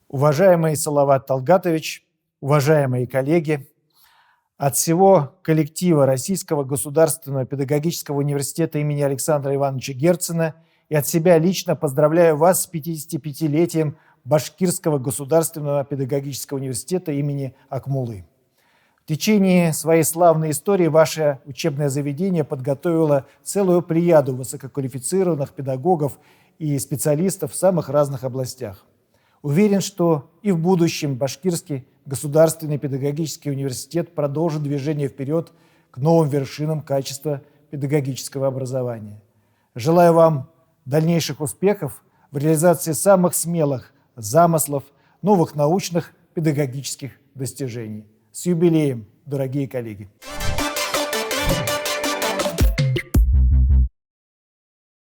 Уважаемый Салават Талгатович, уважаемые коллеги, от всего коллектива Российского государственного педагогического университета имени Александра Ивановича Герцена и от себя лично поздравляю вас с 55-летием Башкирского государственного педагогического университета имени Акмуллы. В течение своей славной истории ваше учебное заведение подготовило целую плеяду высококвалифицированных педагогов и специалистов в самых разных областях. Уверен, что и в будущем Башкирский государственный педагогический университет продолжит движение вперед к новым вершинам качества педагогического образования. Желаю вам дальнейших успехов в реализации самых смелых замыслов, новых научных педагогических достижений. С юбилеем, дорогие коллеги!